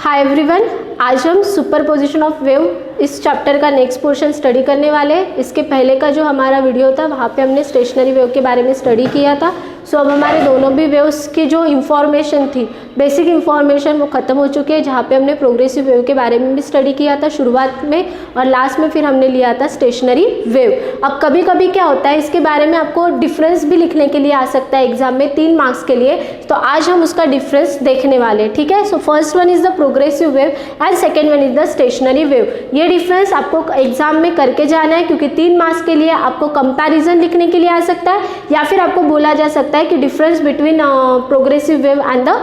Hi everyone, आज हम superposition of wave इस चैप्टर का नेक्स्ट पोर्शन स्टडी करने वाले हैं। इसके पहले का जो हमारा वीडियो था वहाँ पे हमने स्टेशनरी वेव के बारे में स्टडी किया था। सो अब हमारे दोनों भी वेव्स की जो इन्फॉर्मेशन थी, बेसिक इन्फॉर्मेशन, वो ख़त्म हो चुकी है, जहाँ पे हमने प्रोग्रेसिव वेव के बारे में भी स्टडी किया था शुरुआत में, और लास्ट में फिर हमने लिया था स्टेशनरी वेव। अब कभी कभी क्या होता है, इसके बारे में आपको डिफरेंस भी लिखने के लिए आ सकता है एग्जाम में 3 मार्क्स के लिए, तो आज हम उसका डिफरेंस देखने वाले हैं। ठीक है, so first one is the progressive wave and second one is the stationary wave. ये डिफरेंस आपको एग्जाम में करके जाना है, क्योंकि 3 मार्क्स के लिए आपको कंपैरिजन लिखने के लिए आ सकता है, या फिर आपको बोला जा सकता है कि difference between progressive wave and the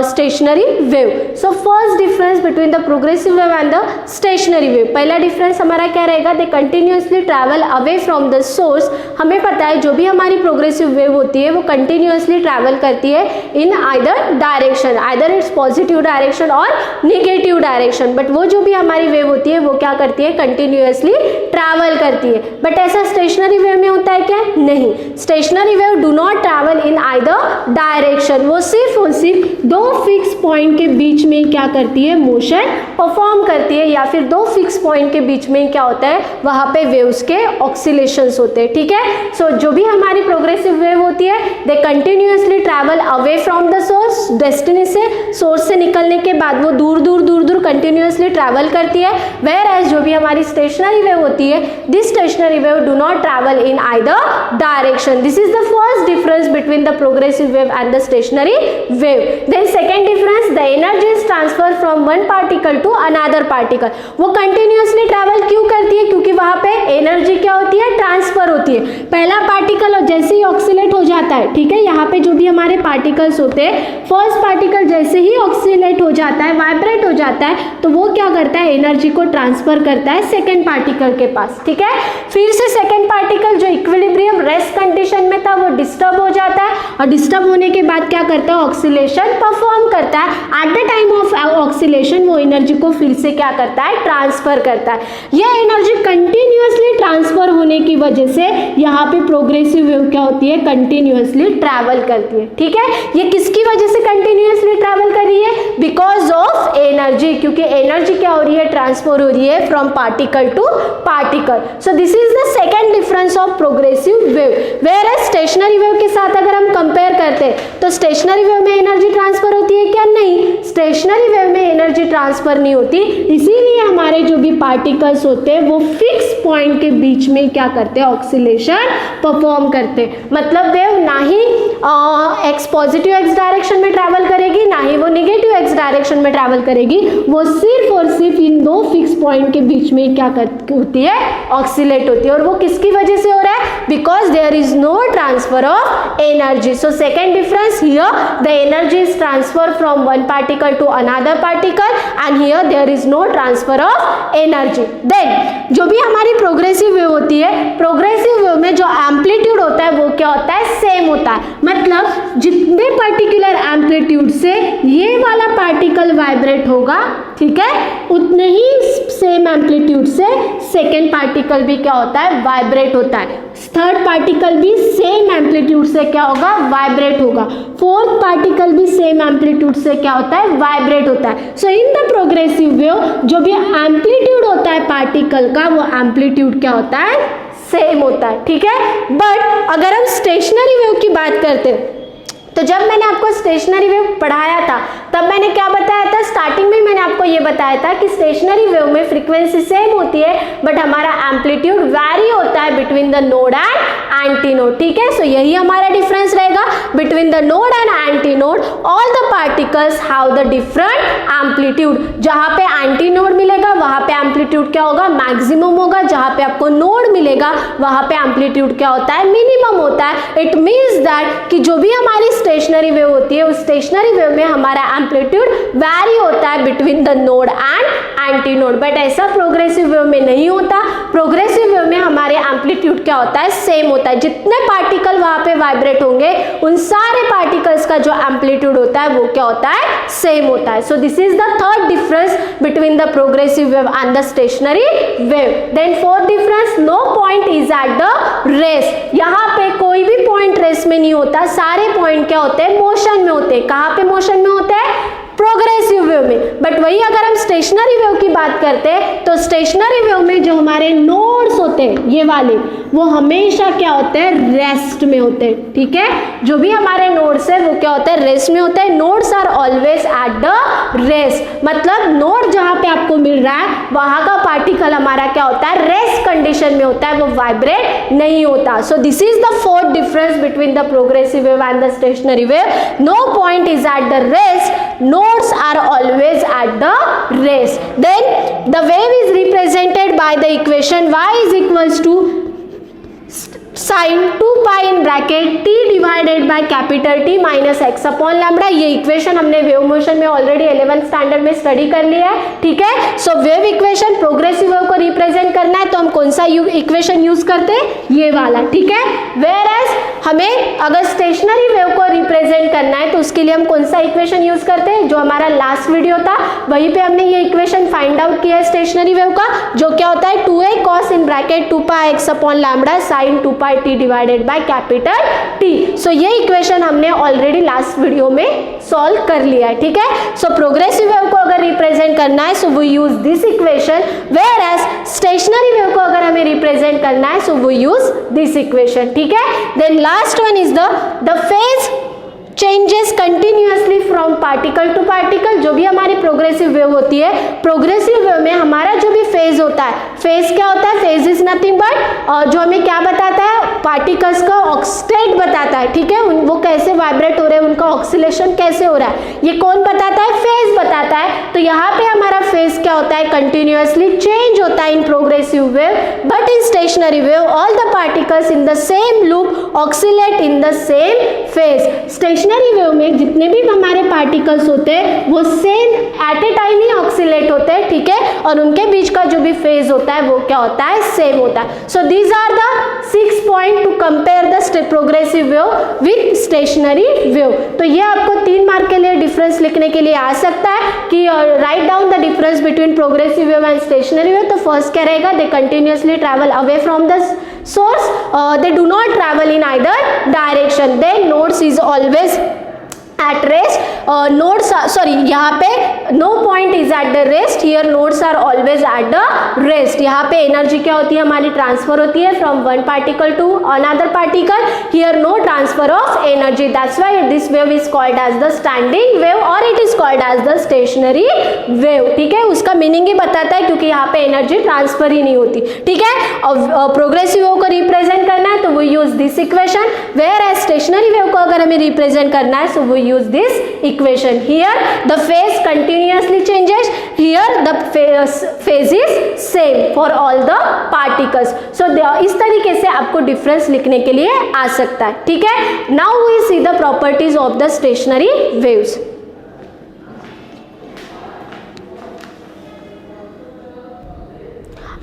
stationary wave. So first difference between the progressive wave and the stationary wave, पहला डिफरेंस हमारा क्या रहेगा, they continuously travel away from the source. हमें पता है जो भी हमारी प्रोग्रेसिव वेव होती है वो कंटिन्यूअसली ट्रैवल करती है इन either direction, either it's positive direction और निगेटिव डायरेक्शन, बट वो जो भी हमारी वेव होती है वो क्या करती है, कंटिन्यूअसली ट्रैवल करती है। बट ऐसा स्टेशनरी वेव में होता है क्या? नहीं, stationary wave do not travel in either direction, वो सिर्फ और सिर्फ 2 फिक्स पॉइंट के बीच में क्या करती है, मोशन परफॉर्म करती है, या फिर 2 फिक्स पॉइंट के बीच में क्या होता है, वहां पे वेव्स के ऑक्सीलेशंस होते हैं। ठीक है, सो जो भी हमारी प्रोग्रेसिव वेव होती है they continuously travel away from the source, destiny से, सोर्स से निकलने के बाद वो दूर दूर कंटिन्यूअसली ट्रैवल करती है। वेयर एज जो भी हमारी स्टेशनरी वेव होती है, this stationary wave do not travel in either direction. This is the first difference between the progressive wave and the stationary wave. Then second difference, the energy is transfer from one particle to another particle. वो continuously travel क्यों करती है? क्योंकि वहां पे energy क्या होती है, ट्रांसफर होती है। पहला पार्टिकल जैसे ही ऑक्सीलेट हो जाता है, ठीक है, यहाँ पे जो भी हमारे पार्टिकल्स होते हैं, फर्स्ट पार्टिकल जैसे ही ऑक्सीलेट हो जाता है, वाइब्रेट हो जाता है, तो वो क्या करता है, एनर्जी को ट्रांसफर करता है सेकेंड पार्टिकल के पास। ठीक है, फिर से सेकेंड पार्टिकल जो इक्विलिब्रियम रेस्ट कंडीशन में था वो डिस्टर्ब हो जाता है, और डिस्टर्ब होने के बाद क्या करता है, ऑक्सीलेशन परफॉर्म करता है। At the time of oscillation वो एनर्जी को फिर से क्या करता है, ट्रांसफर करता है। यह एनर्जी कंटिन्यूअसली ट्रांसफर होने की वजह से यहाँ पे प्रोग्रेसिव वेव क्या होती है, कंटिन्यूअसली ट्रैवल करती है। ठीक है, ये किसकी वजह से कंटिन्यूअसली ट्रैवल कर रही है, बिकॉज ऑफ एनर्जी, क्योंकि एनर्जी क्या हो रही है, ट्रांसफर हो रही है from particle to particle. So this is the second difference of progressive wave. Whereas stationary wave के साथ अगर हम कंपेयर करते हैं तो स्टेशनरी वेव में एनर्जी ट्रांसफर होती है क्या? नहीं, स्टेशनरी वेव में एनर्जी ट्रांसफर नहीं होती, इसीलिए हमारे जो भी पार्टिकल्स होते हैं वो फिक्स पॉइंट के बीच में क्या करते हैं, ऑक्सीलेशन परफॉर्म करते हैं। मतलब वेव ना ही एक्स पॉजिटिव एक्स डायरेक्शन में ट्रैवल करेगी, ना ही वो निगेटिव एक्स डायरेक्शन में ट्रैवल करेगी, वो सिर्फ और सिर्फ इन 2 फिक्स पॉइंट के बीच में क्या होती है, ऑक्सीलेट होती है। और वो किसकी वजह से हो रहा है, because there is no transfer of energy. So second difference, here the energy is transfer from one particle to another particle, and here there is no transfer of energy. Then जो भी हमारी प्रोग्रेसिव वेव होती है, progressive wave में जो amplitude होता है वो क्या होता है, सेम होता है। मतलब जितने पर्टिकुलर एम्पलीट्यूड से ये वाला पार्टिकल वाइब्रेट होगा, ठीक है, उतने ही सेम एम्पलीट्यूड से सेकेंड पार्टिकल भी क्या होता है, वाइब्रेट होता है। थर्ड पार्टिकल भी सेम एम्पलीट्यूड से क्या होगा, वाइब्रेट होगा। फोर्थ पार्टिकल भी सेम एम्पलीट्यूड से क्या होता है, वाइब्रेट होता है। सो इन द प्रोग्रेसिव वेव जो भी एम्पलीट्यूड होता है पार्टिकल का, वो एम्पलीट्यूड क्या होता है, सेम होता है। ठीक है, बट अगर हम स्टेशनरी वेव की बात करते हैं तो जब मैंने आपको स्टेशनरी वेव पढ़ाया था तब मैंने क्या बताया था, स्टार्टिंग में मैंने आपको ये बताया था कि स्टेशनरी वेव में फ्रीक्वेंसी सेम होती है, बट हमारा एम्पलीट्यूड वैरी होता है between the node and anti node. ठीक है, सो यही हमारा डिफरेंस रहेगा between the node and anti node. All the particles have the different amplitude. जहां पे एंटी नोड मिलेगा वहां पे एम्पलीट्यूड क्या होगा, मैक्सिमम होगा। जहां पे आपको नोड मिलेगा वहां पे एम्पलीट्यूड क्या होता है, मिनिमम होता है। इट मीन्स दैट कि जो भी हमारी स्टेशनरी वेव होती है उस स्टेशनरी वेव में हमारा एम्पलीट्यूड वैरी होता है between the node and anti node, but ऐसा प्रोग्रेसिव वेव में नहीं होता। प्रोग्रेसिव वेव में हमारे एम्पलीट्यूड क्या होता है, सेम होता है। जितने पार्टिकल वहां पे वाइब्रेट होंगे उन सारे पार्टिकल्स का जो एम्पलीट्यूड होता है वो क्या होता है, सेम होता है। So this is the third difference between the progressive wave and the stationary wave. Then fourth difference, no point is at the rest. यहाँ पे कोई भी पॉइंट रेस्ट में नहीं होता, सारे पॉइंट क्या होते हैं, मोशन में होते हैं। कहाँ पे मोशन में होते हैं, प्रोग्रेसिव वेव में। बट वही अगर हम स्टेशनरी वेव की बात करते हैं तो स्टेशनरी वेव में जो हमारे नोड्स होते हैं ये वाले, वो हमेशा क्या होते हैं, रेस्ट में होते हैं। ठीक है, जो भी हमारे नोड्स है वो क्या होता है, रेस्ट में होता है। Nodes are always at the rest, मतलब नोड जहां पे आपको मिल रहा है वहां का पार्टिकल हमारा क्या होता है, रेस्ट कंडीशन में होता है, वो वाइब्रेट नहीं होता। So this is the fourth difference between the progressive wave and the stationary wave. No point is at the rest, nodes are always at the rest. Then the wave is represented by the equation y is equals to sin 2 pi in bracket t divided by capital T minus x upon lambda। ये equation हमने wave motion में already 11th standard में study कर लिया है। ठीक है, सो wave equation progressive wave को रिप्रेजेंट करना है तो हम कौन सा इक्वेशन यूज करते हैं, ये वाला। ठीक है, वेयर एज हमें अगर स्टेशनरी वेव को रिप्रेजेंट करना है तो उसके लिए हम कौन सा इक्वेशन यूज करते हैं, जो हमारा लास्ट वीडियो था वहीं पे हमने ये इक्वेशन फाइंड आउट किया है स्टेशनरी वेव का, जो क्या होता है 2a cos in bracket 2 pi x upon lambda sin 2 pi t divided by capital T। सो ये इक्वेशन हमने ऑलरेडी लास्ट वीडियो में सॉल्व कर लिया है। ठीक है, सो प्रोग्रेसिव वेव को अगर रिप्रेजेंट करना है so we use this equation, whereas stationary wave को अगर हमें रिप्रेजेंट करना है so we use this equation. ठीक है, then last one is the phase changes continuously from particle to particle. जो भी हमारी प्रोग्रेसिव वेव होती है, प्रोग्रेसिव वेव में हमारा जो भी फेज होता है, फेज क्या होता है, फेज इज नथिंग बट जो हमें क्या बताता है, पार्टिकल्स का ऑक्सीलेट बताता है। ठीक है, वो कैसे वाइब्रेट हो रहे हैं, उनका ऑक्सीलेशन कैसे हो रहा है, ये कौन बताता है, फेज बताता है। तो यहाँ पे हमारा फेज क्या होता है, कंटिन्यूअसली चेंज होता है in progressive wave, but in stationary wave all the particles in the same loop oscillate in the same phase. Stationary wave में जितने भी हमारे पार्टिकल्स होते हैं वो सेम एट ए टाइम ही ऑक्सीलेट होते हैं। ठीक है, और उनके बीच का जो भी फेज होता है वो क्या होता है, सेम होता है। So these are the 6 point to compare the progressive wave with stationary wave. तो ये आपको 3 मार्क के लिए डिफरेंस लिखने के लिए आ सकता है कि write down the difference between progressive wave and stationary wave. तो फर्स्ट क्या रहेगा, they continuously travel away from the source, they do not travel in either direction, then nodes is always at rest, nodes are, sorry यहाँ पे no point is at the rest, here nodes are always at the rest। यहाँ पे energy क्या होती है हमारी, transfer होती है from one particle to another particle, here no transfer of energy, that's why this wave is called as the standing wave or it is called as the stationary wave। ठीक है, उसका meaning ही बताता है क्योंकि यहाँ पे एनर्जी ट्रांसफर ही नहीं होती। ठीक है, और प्रोग्रेसिव वेव को रिप्रेजेंट करना है तो वो use this equation, whereas stationary wave को अगर हमें रिप्रेजेंट करना है सो वो use this equation। Here the phase continuously changes, here the phase is same for all the particles। So इस तरीके से आपको डिफरेंस लिखने के लिए आ सकता है। ठीक है, now we see the properties of the stationary waves।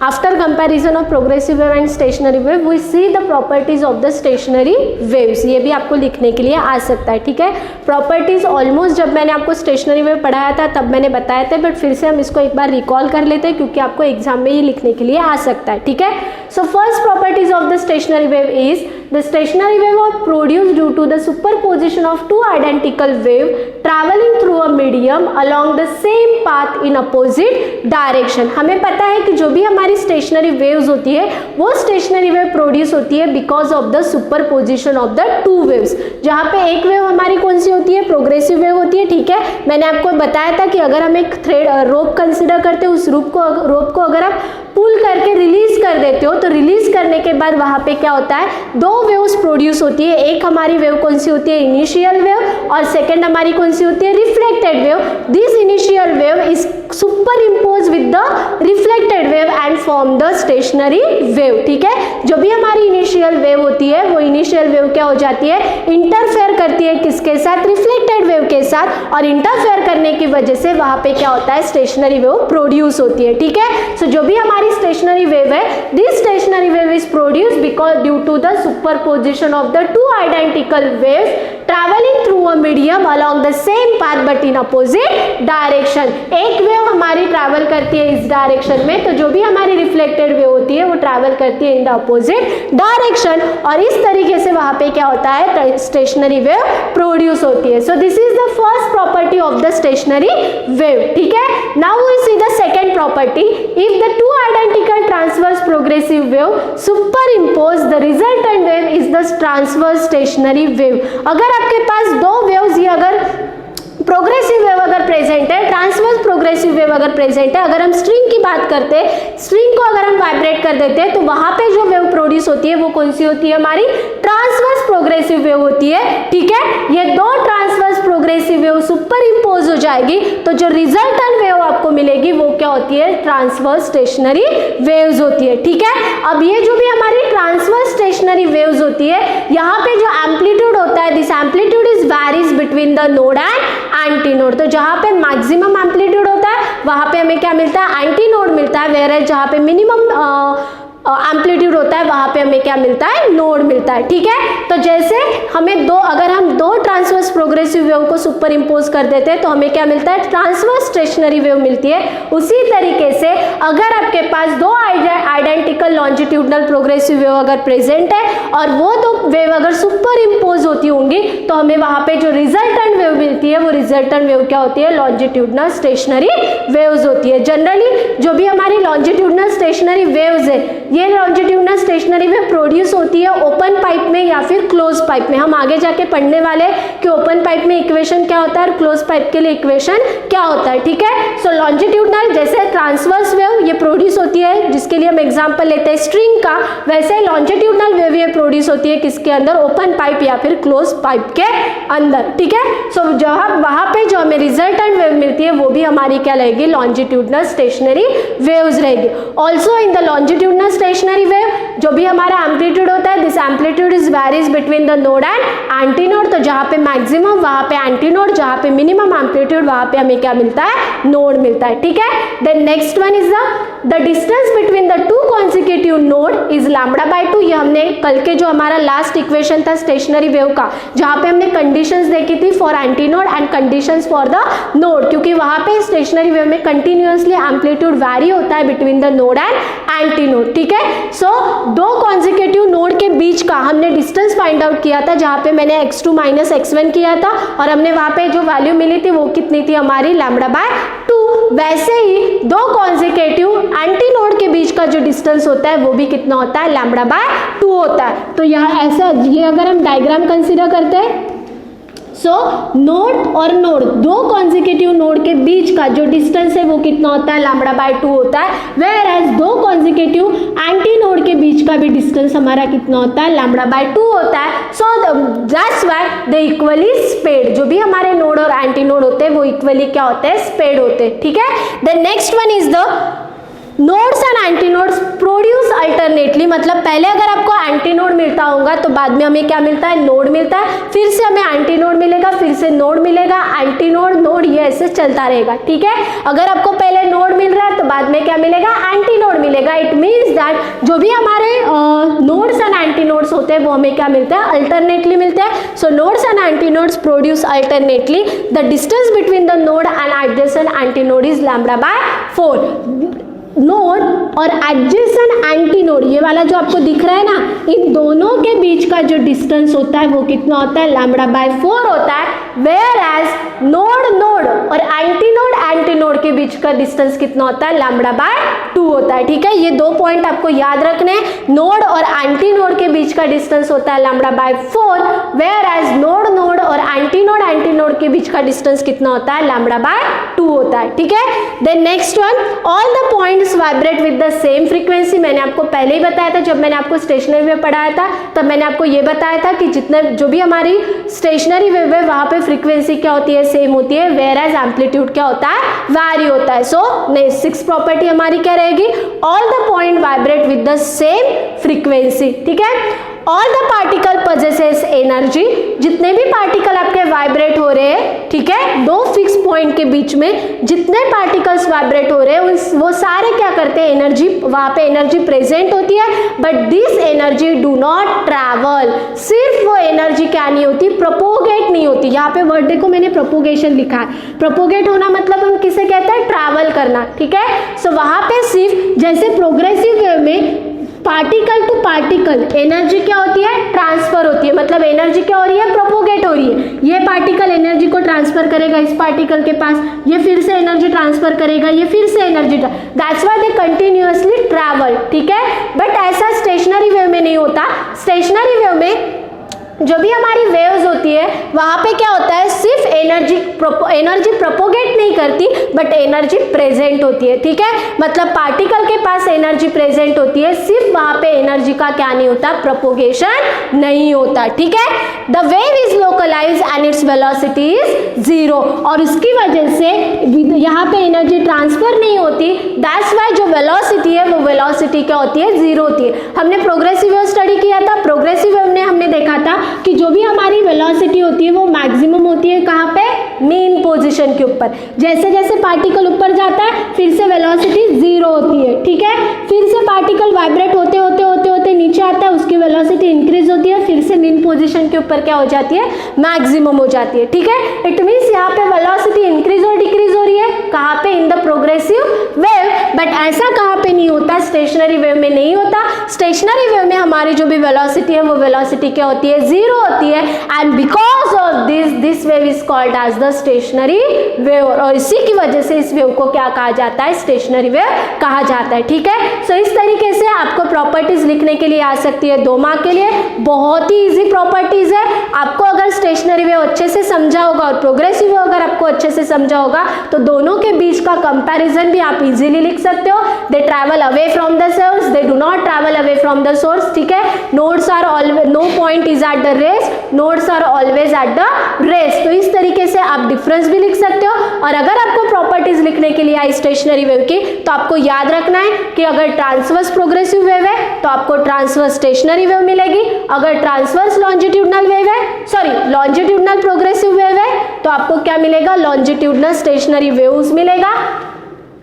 After comparison of progressive wave and stationary wave, we see the properties of the stationary waves। ये भी आपको लिखने के लिए आ सकता है। ठीक है, प्रॉपर्टीज ऑलमोस्ट जब मैंने आपको स्टेशनरी वेव पढ़ाया था तब मैंने बताया था, बट फिर से हम इसको एक बार रिकॉल कर लेते हैं क्योंकि आपको एग्जाम में ये लिखने के लिए आ सकता है। ठीक है, so first properties of the stationary wave is the stationary wave are produced due to the superposition of 2 identical wave travelling through a medium along the same path in opposite direction. हमें पता है कि जो भी हमारी stationery waves होती है वो स्टेशनरी वेव प्रोड्यूस होती है because of the superposition of the 2 waves. जहाँ पे एक वेव हमारी कौन सी होती है, प्रोग्रेसिव वेव होती है। ठीक है, मैंने आपको बताया था कि अगर हम एक थ्रेड रोप कंसिडर करते हैं, उस रोप को अगर आप पुल करके रिलीज कर देते हो तो रिलीज करने के बाद वहाँ पे क्या होता है, 2 वेव्स प्रोड्यूस होती है। एक हमारी वेव कौन सी होती है, इनिशियल वेव, और सेकेंड हमारी कौन सी होती है, reflected wave. This initial wave is super impose with the reflected wave and form the stationary wave. ठीक है, जो भी हमारी इनिशियल वेव होती है वो इनिशियल वेव क्या हो जाती है, इंटरफेयर करती है किसके साथ, रिफ्लेक्टेड वेव के साथ, और इंटरफेयर करने की वजह से वहाँ पे क्या होता है, स्टेशनरी वेव प्रोड्यूस होती है। ठीक है, सो जो भी हमारी स्टेशनरी वेव है, this stationary wave is produced because due to the superposition of the 2 identical waves traveling through a medium along the same path but in opposite direction. एक wave हमारी ट्रैवल करती है इस डायरेक्शन में, तो जो भी हमारी रिफ्लेक्टेड वेव होती है वो ट्रैवल करती है इन द अपोजिट डायरेक्शन, और इस तरीके से वहां पे क्या होता है, स्टेशनरी वेव प्रोड्यूस होती है। So this is the first property of the stationary wave, ठीक है। Now we see the second property, if the two identical transverse progressive wave superimpose the resultant wave is the transverse stationary wave. अगर आपके पास दो waves, ये अगर progressive wave अगर present है, ट्रांसवर्स प्रोग्रेसिव वेव अगर प्रेजेंट है, अगर हम स्ट्रिंग की बात करते हैं, स्ट्रिंग को अगर हम वाइब्रेट कर देते हैं तो वहां पे जो वेव प्रोड्यूस होती है वो कौन सी होती है, हमारी ट्रांसवर्स प्रोग्रेसिव वेव होती है, ठीक है। ये दो transverse progressive wave super impose हो जाएगी तो जो रिजल्टेंट वेव आपको मिलेगी वो क्या होती है, ट्रांसवर्स स्टेशनरी वेव्स होती है, ठीक है। अब ये जो भी हमारी ट्रांसवर्स स्टेशनरी वेव्स होती है, यहाँ पे जो एम्पलीट्यूड होता है, this amplitude is varies between the node and anti node. तो जहां पे मैक्सिमम एम्पलीट्यूड होता है वहां पे हमें क्या मिलता है, एंटी नोड मिलता है, वेयर एज जहां पे मिनिमम एम्पलीट्यूड होता है वहां पे हमें क्या मिलता है, नोड मिलता है, ठीक है। तो जैसे हमें अगर हम दो ट्रांसवर्स प्रोग्रेसिव वेव को सुपर इम्पोज कर देते हैं तो हमें क्या मिलता है, ट्रांसवर्स स्टेशनरी वेव मिलती है। उसी तरीके से अगर आपके पास दो आइडेंटिकल लॉन्जिट्यूडनल प्रोग्रेसिव वेव अगर प्रेजेंट है और वो दो वेव अगर सुपर इम्पोज होती होंगी तो हमें वहां पे जो रिजल्टेंट वेव मिलती है वो रिजल्टेंट वेव क्या होती है, लॉन्जिट्यूडनल स्टेशनरी वेव्स होती है। जनरली जो भी हमारी लॉन्जिट्यूडनल स्टेशनरी वेव्स है, ये लॉन्जिट्यूडनल स्टेशनरी वेव प्रोड्यूस होती है ओपन पाइप में या फिर क्लोज पाइप में। हम आगे जाके पढ़ने वाले कि ओपन पाइप में इक्वेशन क्या होता है और क्लोज पाइप के लिए इक्वेशन क्या होता है, ठीक है। सो लॉन्जिट्यूडनल जैसे ट्रांसवर्स वेव ये प्रोड्यूस होती है, जिसके लिए हम एग्जांपल लेते हैं स्ट्रिंग का, वैसे लॉन्जिट्यूडनल वेव ये प्रोड्यूस होती है किसके अंदर, ओपन पाइप या फिर क्लोज पाइप के अंदर, ठीक है। सो जहां वहां पे जो हमें रिजल्टेंट वेव मिलती है वो भी हमारी क्या रहेगी, लॉन्जिट्यूडनल स्टेशनरी वेव्स रहेगी। Also in the longitudinal stationary wave जो भी हमारा एम्पलीट्यूड होता है, this amplitude is varies between the node and anti node. तो जहां पे मैक्सिमम वहां पे एंटी नोड, जहां पे मिनिमम एम्पलीट्यूड वहां पे हमें क्या मिलता है, नोड मिलता है, ठीक है। Then next one is the distance between the two consecutive node is lambda by 2। ये हमने कल के जो हमारा लास्ट इक्वेशन था स्टेशनरी वेव का, जहां पे हमने कंडीशंस देखी थी for anti node and conditions for the node, क्योंकि वहां पे स्टेशनरी वेव में कंटिन्यूअसली एम्पलीट्यूड वैरी होता है between the node and anti node, ठीक है। सो दो कॉन्सिक्यूटिव नोड के बीच का हमने डिस्टेंस फाइंड आउट किया था, जहां पे मैंने x2 माइनस x1 किया था और हमने वहां पे जो वैल्यू मिली थी वो कितनी थी, हमारी लैम्बडा बाय 2। वैसे ही दो कॉन्सिक्यूटिव एंटी नोड के बीच का जो डिस्टेंस होता है वो भी कितना होता है, लैम्बडा बाय 2 होता है। तो यहाँ ऐसा, ये अगर हम डायग्राम कंसीडर करते हैं, सो नोड और नोड, दो कॉन्सिक्यूटिव नोड के बीच का जो डिस्टेंस है वो कितना होता है, लैम्बडा बाय 2 होता है। वेयर एज दो कॉन्सिक्यूटिव एंटी नोड के बीच का भी डिस्टेंस हमारा कितना होता है, लैम्बडा बाय 2 होता है। So that's why they equally spaced, जो भी हमारे नोड और एंटी नोड होते हैं वो इक्वली क्या होते हैं, स्पेड होते हैं, ठीक है। The next one is the nodes and antinodes produce alternately, मतलब पहले अगर आपको एंटी नोड मिलता होगा तो बाद में हमें क्या मिलता है, नोड मिलता है, फिर से हमें एंटी नोड मिलेगा, फिर से नोड मिलेगा, एंटी नोड नोड, ये ऐसे चलता रहेगा, ठीक है। अगर आपको पहले नोड मिल रहा है तो बाद में क्या मिलेगा, एंटी नोड मिलेगा। इट मीन्स दैट जो भी हमारे नोड्स एंड एंटी नोड्स होते हैं वो हमें क्या मिलता है, अल्टरनेटली मिलते हैं। So nodes and antinodes produce alternately, the distance between the node and adjacent antinode is lambda by 4। Node और एडजेसेंट एंटी नोड, ये वाला जो आपको दिख रहा है ना, इन दोनों के बीच का जो डिस्टेंस होता है वो कितना होता है, लैम्बडा बाय 4 होता है। वेयर एज नोड नोड और एंटी नोड के बीच का डिस्टेंस कितना होता है, लैम्बडा बाय 2 होता है, ठीक है। ये दो पॉइंट आपको याद रखने, नोड और एंटी नोड के बीच का डिस्टेंस होता है lambda by 4, whereas node node और एंटी नोड के बीच का डिस्टेंस कितना होता है, लैम्बडा बाय 2 होता है, ठीक है। Then next one, all the points vibrate with the same frequency. मैंने आपको पहले ही बताया था, जब मैंने आपको स्टेशनरी वेव पढ़ाया था तब मैंने आपको ये बताया था कि जितने जो भी हमारी स्टेशनरी वेव है वहां पे फ्रीक्वेंसी क्या होती है, सेम होती है, वेयर एज एम्पलीट्यूड क्या होता है, वैरी होता है। सो सिक्स प्रॉपर्टी हमारी क्या रहेगी, all the point vibrate with the same frequency, ठीक है। All the particle possesses energy, जितने भी पार्टिकल आपके वाइब्रेट हो रहे हैं, ठीक है, दो फिक्स पॉइंट के बीच में जितने पार्टिकल्स वाइब्रेट हो रहे हैं वो सारे क्या करते हैं, एनर्जी, वहां पे एनर्जी प्रेजेंट होती है, but this energy do not travel, सिर्फ वो एनर्जी क्या नहीं होती, प्रोपोगेट नहीं होती। यहाँ पे वर्ड देखो मैंने प्रोपोगेशन लिखा है, प्रोपोगेट होना मतलब हम किसे कहते हैं, ट्रैवल करना, ठीक है। सो वहां पे सिर्फ जैसे प्रोग्रेसिव वेव में पार्टिकल टू पार्टिकल एनर्जी क्या होती है, ट्रांसफर होती है, मतलब एनर्जी क्या हो रही है, प्रोपोगेट हो रही है। ये पार्टिकल एनर्जी को ट्रांसफर करेगा इस पार्टिकल के पास, ये फिर से एनर्जी ट्रांसफर करेगा, ये फिर से energy, that's why they continuously travel, ठीक है। बट ऐसा स्टेशनरी वेव में नहीं होता। स्टेशनरी वेव में जो भी हमारी वेव्स होती है वहाँ पे क्या होता है, सिर्फ एनर्जी प्रोपोगेट नहीं करती बट एनर्जी प्रेजेंट होती है, ठीक है। मतलब पार्टिकल के पास एनर्जी प्रेजेंट होती है, सिर्फ वहाँ पे एनर्जी का क्या नहीं होता, प्रोपोगेशन नहीं होता, ठीक है। The wave is localised and its velocity is zero, और उसकी वजह से यहाँ पे एनर्जी ट्रांसफर नहीं होती, दैट्स व्हाई जो वेलोसिटी है वो वेलोसिटी क्या होती है, जीरो होती है। हमने प्रोग्रेसिव वेव स्टडी किया था, प्रोग्रेसिव वेव में हमने देखा था कि जो भी हमारी वेलोसिटी होती है वो मैक्सिमम होती है कहाँ पे, मेन पोजीशन के ऊपर। जैसे जैसे पार्टिकल ऊपर जाता है फिर से वेलोसिटी जीरो होती है, ठीक है। फिर से पार्टिकल वाइब्रेट होते होते होते होते नीचे आता है, उसकी वेलोसिटी इंक्रीज होती है, फिर से मेन पोजीशन के ऊपर क्या हो जाती है, मैक्सिमम हो जाती है, ठीक है। इट मीन्स यहाँ पे वेलोसिटी इंक्रीज और डिक्रीज हो रही है, कहाँ पे, in the progressive wave. But ऐसा कहाँ पे नहीं होता, स्टेशनरी वेव में नहीं होता। स्टेशनरी वेव में हमारी जो भी वेलोसिटी है वो वेलोसिटी क्या होती है, जीरो होती है, and because of this wave is called as the stationary wave, और इसी की वजह से इस वेव को क्या कहा जाता है, स्टेशनरी वेव कहा जाता है, ठीक है। सो इस तरीके से आपको प्रॉपर्टीज लिखने के लिए आ सकती है 2 मार्क के लिए, बहुत ही इजी प्रॉपर्टीज है। आपको अगर स्टेशनरी वेव अच्छे से समझा होगा और प्रोग्रेसिव वेव अगर आपको अच्छे से समझा होगा तो दोनों के बीच का कंपैरिजन भी आप इजीली लिख सकते हो। They travel away from the source, they do not travel away from the source, ठीक है। Nodes are always, no point is at the rest, nodes are always at the rest. तो इस तरीके से आप डिफरेंस भी लिख सकते हो। और अगर आपको प्रॉपर्टीज लिखने के लिए आई स्टेशनरी वेव की, तो आपको याद रखना है कि अगर ट्रांसवर्स प्रोग्रेसिव वेव है तो आपको ट्रांसवर्स स्टेशनरी वेव मिलेगी, अगर ट्रांसवर्स लॉन्जिट्यूडनल वेव है, सॉरी लॉन्जिट्यूडनल प्रोग्रेसिव वेव है तो आपको क्या मिलेगा, लॉन्जिट्यूडनल स्टेशनरी वेव्स मिलेगा।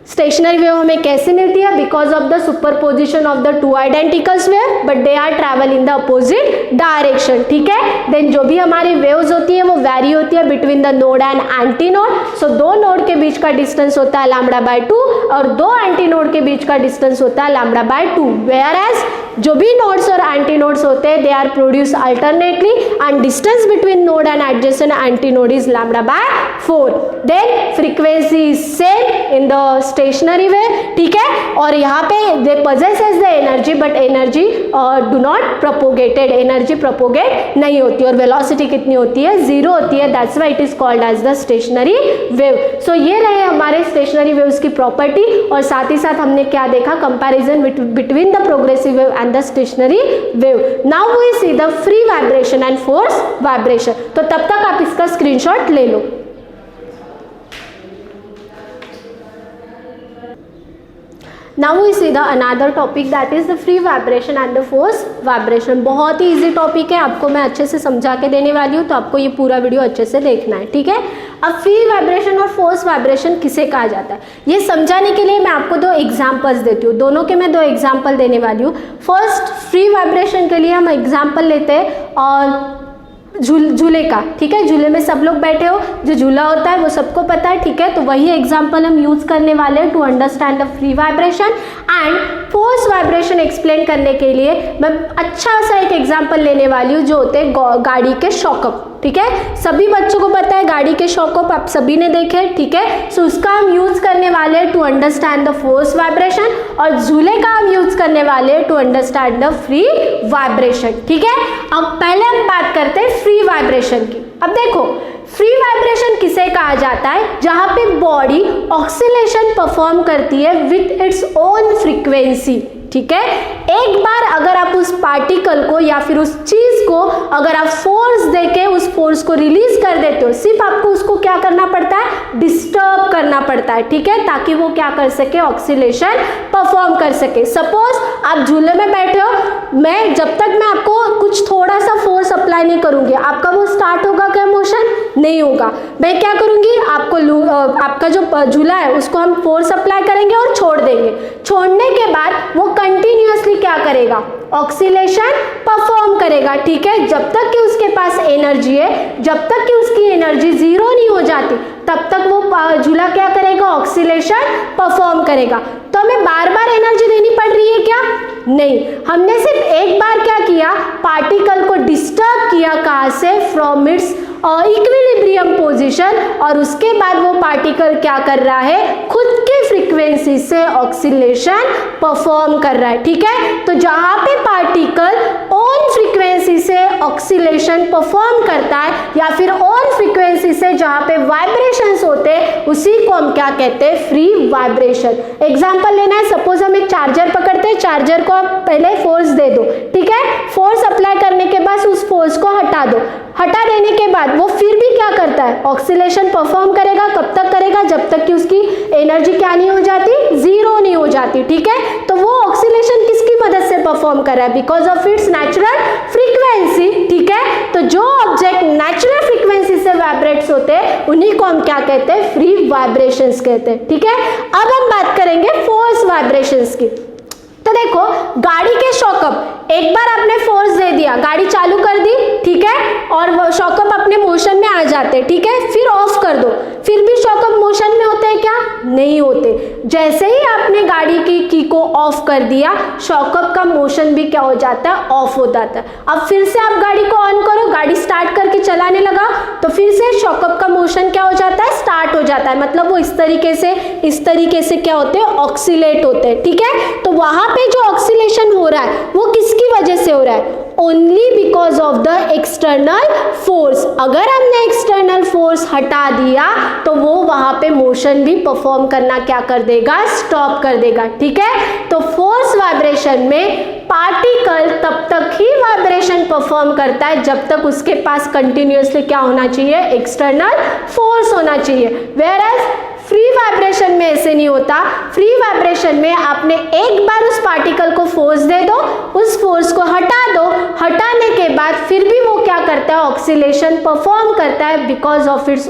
स्टेशनरी वेव हमें कैसे मिलती है, because of the superposition of the two identicals wave but they are travel in the opposite direction, ठीक है। देन जो भी हमारी वेव्स होती है वो वैरी होती है between the node and anti node. So 2 node के बीच का डिस्टेंस होता है λ/2 और 2 एंटी नोड के बीच का डिस्टेंस होता है λ/2, वेयर एज जो भी नोड्स और एंटी नोड्स होते हैं they are produce alternately and distance between node and adjacent antinode is λ/4। Then frequency is same in the stationary wave, ठीक है। और यहाँ पे they possesses the energy but energy do not propagated, energy propagate नहीं होती और velocity कितनी होती है, जीरो होती है, that's why it is called as the stationary wave. So ये रहे हमारे स्टेशनरी वेव्स की प्रॉपर्टी, और साथ ही साथ हमने क्या देखा, comparison between the progressive wave and the stationary wave. Now we see the free vibration and force vibration. तो तब तक आप इसका स्क्रीनशॉट ले लो। Now we see the another topic that is the free vibration and the force vibration. बहुत ही easy topic है, आपको मैं अच्छे से समझा के देने वाली हूँ, तो आपको ये पूरा वीडियो अच्छे से देखना है, ठीक है। अब फ्री वाइब्रेशन और फोर्स वाइब्रेशन किसे कहा जाता है, ये समझाने के लिए मैं आपको 2 एग्जांपल्स देती हूँ, दोनों के मैं 2 एग्जांपल देने वाली हूँ। फर्स्ट फ्री वाइब्रेशन के लिए हम एग्जांपल लेते हैं और झूले का, ठीक है। झूले में सब लोग बैठे हो, जो झूला होता है वो सबको पता है, ठीक है। तो वही एग्जांपल हम यूज करने वाले हैं to understand the free vibration and force vibration explain करने के लिए मैं अच्छा सा एक एग्जांपल लेने वाली हूँ जो होते हैं गाड़ी के शॉकअप, ठीक है। सभी बच्चों को पता है गाड़ी के शॉकअप, आप सभी ने देखे, ठीक है। सो उसका हम यूज करने वाले हैं to understand the force vibration, और झूले का हम यूज करने वाले हैं to understand the free vibration, ठीक है। अब पहले हम बात करते हैं फ्री वाइब्रेशन की। अब देखो फ्री वाइब्रेशन किसे कहा जाता है, जहां पे बॉडी ऑक्सीलेशन परफॉर्म करती है विथ इट्स ओन फ्रीक्वेंसी, ठीक है। एक बार अगर आप उस पार्टिकल को या फिर उस चीज को अगर आप फोर्स देके उस फोर्स को रिलीज कर देते हो, सिर्फ आपको उसको क्या करना पड़ता है, डिस्टर्ब करना पड़ता है, ठीक है, ताकि वो क्या कर सके, ऑक्सीलेशन परफॉर्म कर सके। सपोज आप झूले में बैठे हो, जब तक मैं आपको कुछ थोड़ा सा फोर्स अप्लाई नहीं करूंगी, आपका वो स्टार्ट होगा क्या, मोशन नहीं होगा। मैं क्या करूंगी, आपका जो झूला है उसको हम फोर्स अप्लाई करेंगे और छोड़ देंगे। छोड़ने के बाद वो कंटिन्यूअसली क्या करेगा, ऑक्सीलेशन परफॉर्म करेगा, ठीक है। जब तक कि उसके पास एनर्जी है, जब तक कि उसकी एनर्जी जीरो नहीं हो जाती, तब तक वो झूला क्या करेगा, ऑक्सीलेशन परफॉर्म करेगा। तो हमें बार बार एनर्जी देनी पड़ रही है क्या, नहीं, हमने सिर्फ एक बार क्या किया, पार्टिकल को डिस्टर्ब किया, कहाँ से, फ्रॉम इट्स इक्विलिब्रियम पोजीशन, और उसके बाद वो पार्टिकल क्या कर रहा है, खुद की फ्रीक्वेंसी से ऑक्सीलेशन परफॉर्म कर रहा है, ठीक है। तो जहां पे पार्टिकल ऑन फ्रीक्वेंसी से ऑक्सीलेशन परफॉर्म करता है या फिर ऑन फ्रीक्वेंसी से जहां पे वाइब्रेशंस होते हैं, उसी को हम क्या कहते हैं, फ्री वाइब्रेशन। एग्जांपल लेना है, सपोज हम एक चार्जर पकड़ते हैं, चार्जर को आप पहले फोर्स दे दो, ठीक है, फोर्स अप्लाई करने के बाद उस फोर्स को हटा दो, हटा देने के बाद वो फिर भी क्या करता है, ऑक्सीलेशन परफॉर्म करेगा। कब तक करेगा, जब तक कि उसकी एनर्जी क्या नहीं हो जाती, जीरो नहीं हो जाती, ठीक है। तो वो ऑक्सीलेशन किसकी मदद से परफॉर्म कर रहा है, because of its natural frequency, ठीक है। तो जो ऑब्जेक्ट नेचुरल फ्रीक्वेंसी से वाइब्रेट्स होते हैं, उन्हीं को हम क्या कहते हैं, फ्री वाइब्रेशंस कहते हैं, ठीक है। अब हम बात करेंगे फोर्स वाइब्रेशंस की। तो देखो, गाड़ी के शॉकअप, एक बार आपने फोर्स दे दिया, गाड़ी चालू कर दी, ठीक है, और वो शॉकअप अपने मोशन में आ जाते हैं, ठीक है, फिर ऑफ कर दो, फिर भी शॉकअप मोशन में होते हैं क्या, नहीं होते। जैसे ही आपने गाड़ी की को ऑफ कर दिया, शॉकअप का मोशन भी क्या हो जाता है, ऑफ हो जाता है। अब फिर से आप गाड़ी को ऑन करो, गाड़ी स्टार्ट करके चलाने लगा, तो फिर से शॉकअप का मोशन क्या हो जाता है, स्टार्ट हो जाता है। मतलब वो इस तरीके से क्या होते हैं, ऑक्सीलेट होते हैं, ठीक है। तो वहां पे जो ऑक्सीलेशन हो रहा है वो किसकी वजह से हो रहा है, only because of the external force. अगर हमने एक्सटर्नल फोर्स हटा दिया तो वो वहां पे मोशन भी परफॉर्म करना क्या कर देगा, स्टॉप कर देगा, ठीक है। तो फोर्स वाइब्रेशन में पार्टिकल तब तक ही वाइब्रेशन परफॉर्म करता है जब तक उसके पास कंटिन्यूअसली क्या होना चाहिए, एक्सटर्नल फोर्स होना चाहिए। वेयरएज फ्री वाइब्रेशन में ऐसे नहीं होता। फ्री वाइब्रेशन में आपने एक बार उस पार्टिकल को फोर्स दे दो, उस फोर्स को हटा दो, हटाने के बाद फिर भी वो क्या करता है, ऑक्सीलेशन परफॉर्म करता है because of it's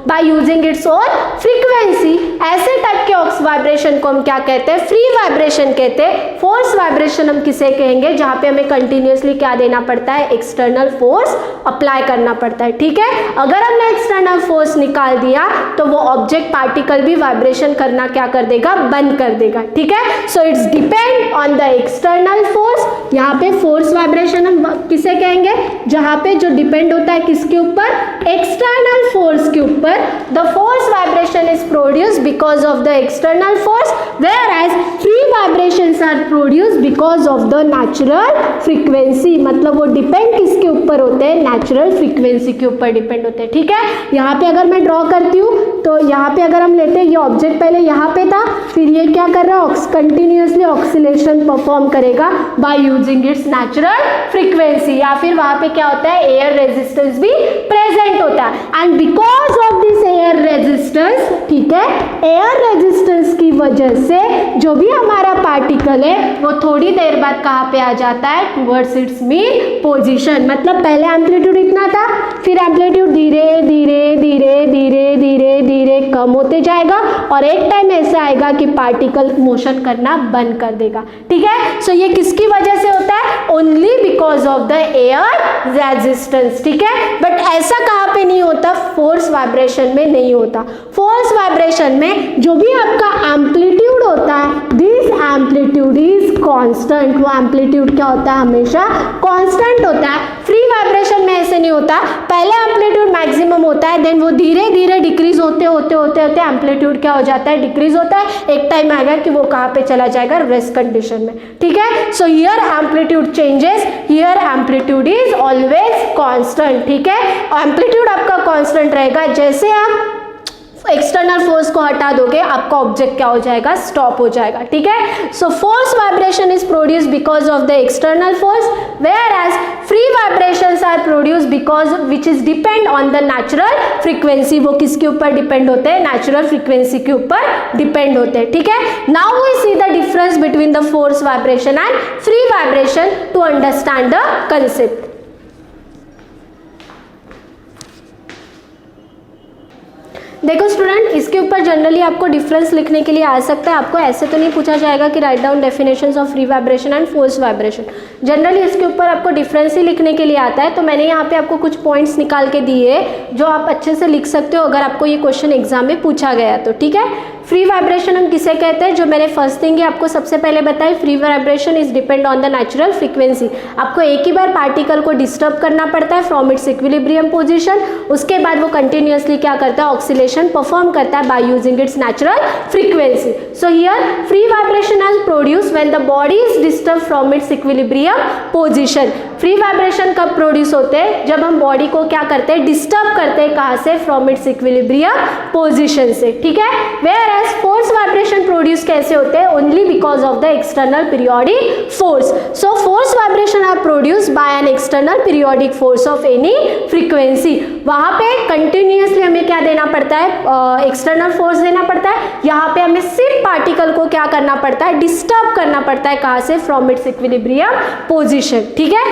by using its own frequency. ऐसे टाइप के वाइब्रेशन को हम क्या कहते हैं, फ्री वाइब्रेशन कहते हैं। फोर्स वाइब्रेशन हम किसे कहेंगे, जहां पे हमें कंटिन्यूअसली क्या देना पड़ता है, एक्सटर्नल फोर्स अप्लाई करना पड़ता है, ठीक है। अगर हमने एक्सटर्नल फोर्स निकाल दिया तो वो ऑब्जेक्ट पार्टिकल भी वाइब्रेशन करना क्या कर देगा, बंद कर देगा, ठीक है। So it's depend on the external force. यहाँ पे फोर्स वाइब्रेशन हम किसे कहेंगे, जहां पे जो डिपेंड होता है किसके ऊपर, एक्सटर्नल फोर्स के ऊपर। The force vibration is produced because of the external force, whereas free vibrations are produced because of the natural frequency। मतलब वो डिपेंड किसके ऊपर होते हैं, नेचुरल फ्रीक्वेंसी के ऊपर डिपेंड होते हैं, ठीक है। यहाँ पे अगर मैं ड्रॉ करती हूँ तो यहाँ पे अगर हम लेते हैं, ये ऑब्जेक्ट पहले यहाँ पे था, फिर ये क्या कर रहा है, कंटिन्यूअसली ऑक्सीलेशन परफॉर्म करेगा bye using its natural frequency. या फिर वहाँ पे क्या होता है, एयर रेजिस्टेंस भी प्रेजेंट होता है। And because of this air resistance, ठीक है, एयर रेजिस्टेंस की वजह से जो भी हमारा पार्टिकल है वो थोड़ी देर बाद कहाँ पे आ जाता है, टुवर्ड्स इट्स मीन पोजीशन। मतलब पहले एम्पलीट्यूड इतना था, फिर एम्पलीट्यूड धीरे धीरे धीरे धीरे धीरे धीरे कम होते जाएगा और एक टाइम ऐसा आएगा कि पार्टिकल मोशन करना बंद कर देगा, ठीक है। सो ये किसकी वजह से होता है, only because of the air resistance, ठीक है। बट ऐसा कहाँ पे नहीं होता, फोर्स वाइब्रेशन में नहीं होता। फोर्स वाइब्रेशन में जो भी आपका एम्पलीट्यूड होता है, दिस एम्पलीट्यूड इज कांस्टेंट। वो एम्पलीट्यूड क्या होता है, हमेशा कांस्टेंट होता है। फ्री वाइब्रेशन में ऐसे नहीं होता, पहले एम्पलीट्यूड मैक्सिमम होता है, देन वो धीरे धीरे डिक्रीज होते होते होते होते एम्पलीट्यूड क्या हो जाता है, डिक्रीज होता है। एक टाइम आएगा कि वो कहाँ पे चला जाएगा, रेस्ट कंडीशन में, ठीक है। So here amplitude changes, here amplitude is always constant, ठीक है। एम्पलीट्यूड आपका कांस्टेंट रहेगा। जैसे आप एक्सटर्नल फोर्स को हटा दोगे, आपका ऑब्जेक्ट क्या हो जाएगा, स्टॉप हो जाएगा, ठीक है। So force vibration is produce because of the external force, whereas free vibrations are produce because which is depend on the natural frequency. वो किसके ऊपर डिपेंड होते हैं, नेचुरल फ्रीक्वेंसी के ऊपर डिपेंड होते हैं, ठीक है। Now we see the difference between the force vibration and free vibration to understand the concept. देखो स्टूडेंट, इसके ऊपर जनरली आपको डिफरेंस लिखने के लिए आ सकता है, आपको ऐसे तो नहीं पूछा जाएगा कि write down definitions of free vibration and force vibration. Generally इसके ऊपर आपको डिफरेंस ही लिखने के लिए आता है, तो मैंने यहाँ पे आपको कुछ पॉइंट्स निकाल के दिए जो आप अच्छे से लिख सकते हो अगर आपको ये क्वेश्चन एग्जाम में पूछा गया तो, ठीक है। फ्री वाइब्रेशन हम किसे कहते हैं, जो मैंने फर्स्ट थिंग आपको सबसे पहले बताई, free vibration is depend on the natural frequency. आपको एक ही बार पार्टिकल को डिस्टर्ब करना पड़ता है फ्रॉम इट्स इक्विलिब्रियम पोजीशन, उसके बाद वो कंटिन्यूअसली क्या करता है, ऑक्सीलेशन परफॉर्म करता है by using its natural frequency. So here free vibration are produce when the body is disturb from its equilibrium position. Free vibration कब प्रोड्यूस होते हैं, जब हम बॉडी को क्या करते हैं, डिस्टर्ब करते हैं, कहाँ से, फ्रॉम इट्स इक्विलिब्रियम पोजीशन से, ठीक है। वेयर फोर्स वाइब्रेशन प्रोड्यूस कैसे होते हैं, only because of the external periodic force. So force vibration are produce by an external periodic force of any frequency. वहां पे कंटिन्यूअसली हमें क्या देना पड़ता है, एक्सटर्नल फोर्स देना पड़ता है। यहाँ पे हमें सिर्फ पार्टिकल को क्या करना पड़ता है, डिस्टर्ब करना पड़ता है, कहाँ से, फ्रॉम इट्स इक्विलिब्रियम पोजिशन, ठीक है।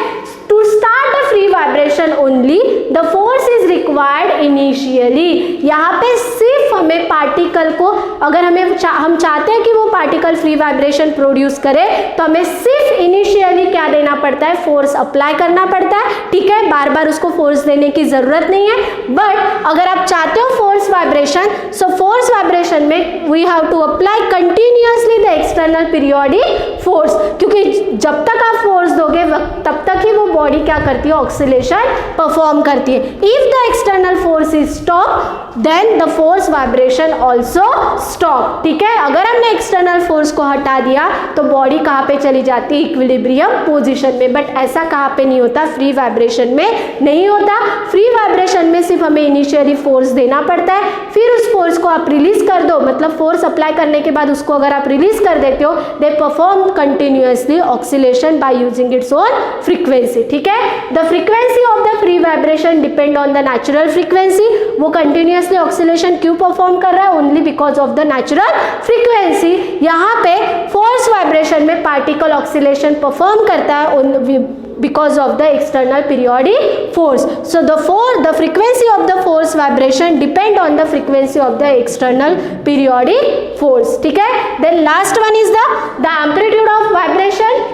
To start the free vibration only, the force is required initially. यहाँ पे सिर्फ हमें पार्टिकल को, अगर हम चाहते हैं कि वो पार्टिकल फ्री वाइब्रेशन प्रोड्यूस करे, तो हमें सिर्फ इनिशियली क्या देना पड़ता है, फोर्स अप्लाई करना पड़ता है, ठीक है। बार बार उसको फोर्स देने की जरूरत नहीं है। बट अगर आप चाहते हो force vibration, so force vibration में we have to apply continuously the external periodic force, क्योंकि जब तक आप फोर्स दोगे तब तक ही वो बॉडी क्या करती है, ऑक्सीलेशन परफॉर्म करती है। If the external force is stop, then the force vibration also stop, ठीक है। अगर हमने एक्सटर्नल फोर्स को हटा दिया तो बॉडी कहाँ पे चली जाती है, इक्विलिब्रियम पोजीशन में। बट ऐसा कहाँ पे नहीं होता, फ्री वाइब्रेशन में नहीं होता। फ्री वाइब्रेशन में सिर्फ हमें इनिशियली फोर्स देना पड़ता है, फिर उस फोर्स को आप रिलीज कर दो, मतलब फोर्स अप्लाई करने के बाद उसको अगर आप रिलीज कर देते हो, they perform continuously oscillation bye using its own frequency, ठीक है। The frequency of the free vibration depend on the natural frequency. वो कंटिन्यूअसली ऑक्सीलेशन क्यों परफॉर्म कर रहा है, only because of the natural frequency. यहाँ पे फोर्स वाइब्रेशन में पार्टिकल ऑक्सीलेशन परफॉर्म करता है because of the external periodic force. So the frequency of the force vibration depend on the frequency of the external periodic force, ठीक है। Then last one is the amplitude of vibration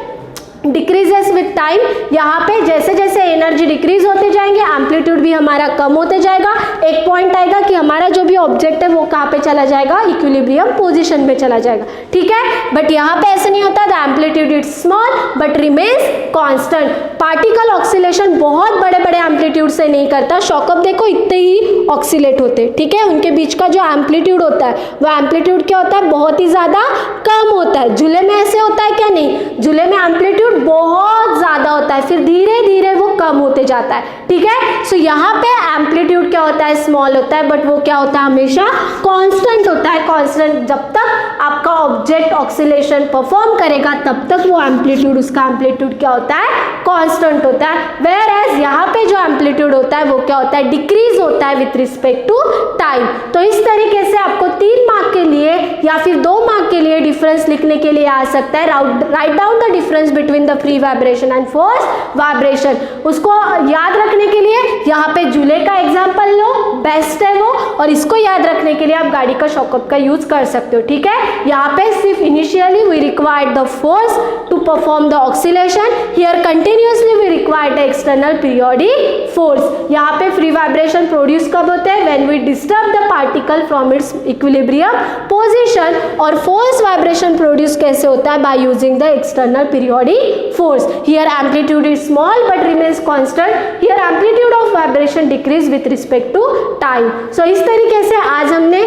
decreases with time. यहाँ पे जैसे जैसे energy decrease होते जाएंगे, amplitude भी हमारा कम होते जाएगा। एक पॉइंट आएगा कि हमारा जो भी ऑब्जेक्ट है वो कहाँ पे चला जाएगा, इक्विलिब्रियम पोजीशन में चला जाएगा, ठीक है। बट यहाँ पे ऐसे नहीं होता, the amplitude is small but remains constant. Particle oscillation बहुत बड़े बड़े एम्पलीट्यूड से नहीं करता। शॉकअप देखो इतने ही ऑक्सीलेट होते, ठीक है। उनके बीच का जो एम्पलीट्यूड होता है वो एम्पलीट्यूड क्या होता है, बहुत ही ज्यादा कम होता है। झूले में ऐसे होता है क्या, नहीं, झूले में एम्पलीट्यूड बहुत ज्यादा होता है, फिर धीरे धीरे वो कम होते जाता है, ठीक है। सो यहाँ पे एम्पलीट्यूड क्या होता है, स्मॉल होता है, बट वो क्या होता है, हमेशा कांस्टेंट होता है। कांस्टेंट, जब तक आपका ऑब्जेक्ट ऑक्सीलेशन परफॉर्म करेगा तब तक वो एम्पलीट्यूड, उसका एम्पलीट्यूड क्या होता है, कांस्टेंट होता है। वेयर एज यहाँ पे जो एम्पलीट्यूड होता है वो क्या होता है, डिक्रीज होता है विथ रिस्पेक्ट टू टाइम। तो इस तरीके से आपको 3 मार्क के लिए या फिर 2 मार्क के लिए डिफरेंस लिखने के लिए आ सकता है। Right down the difference between the free vibration and force vibration. उसको याद रखने के लिए यहाँ पे झूले का एग्जांपल लो, बेस्ट है वो, और इसको याद रखने के लिए आप गाड़ी का शॉकअप का यूज कर सकते हो, ठीक है। यहाँ पे सिर्फ initially we required the force to perform the oscillation, here continuously we required the external periodic force. यहाँ पे फ्री वाइब्रेशन प्रोड्यूस कब होते हैं, when we disturb the particle from its equilibrium position. और फोर्स वाइब्रेशन प्रोड्यूस कैसे होता है, by using the external periodic force. Here amplitude is small but remains constant. Here amplitude of vibration decrease with respect to time. So इस तरीके से आज हमने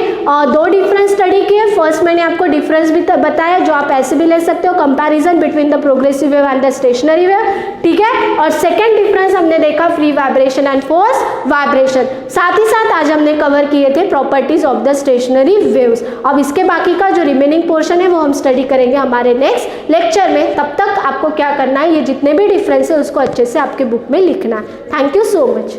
2 difference study किए। फर्स्ट मैंने आपको डिफरेंस भी बताया जो आप ऐसे भी ले सकते हो, comparison between between the progressive wave and the stationary wave, ठीक है। और सेकेंड डिफरेंस हमने देखा free vibration and force vibration. साथ ही साथ आज हमने कवर किए थे properties of the stationery waves. अब इसके बाकी का जो रिमेनिंग पोर्शन है वो हम स्टडी करेंगे हमारे नेक्स्ट लेक्चर में। तब तक आपको क्या करना है, ये जितने भी डिफरेंस है उसको अच्छे से आपके बुक में लिखना है। Thank you so much.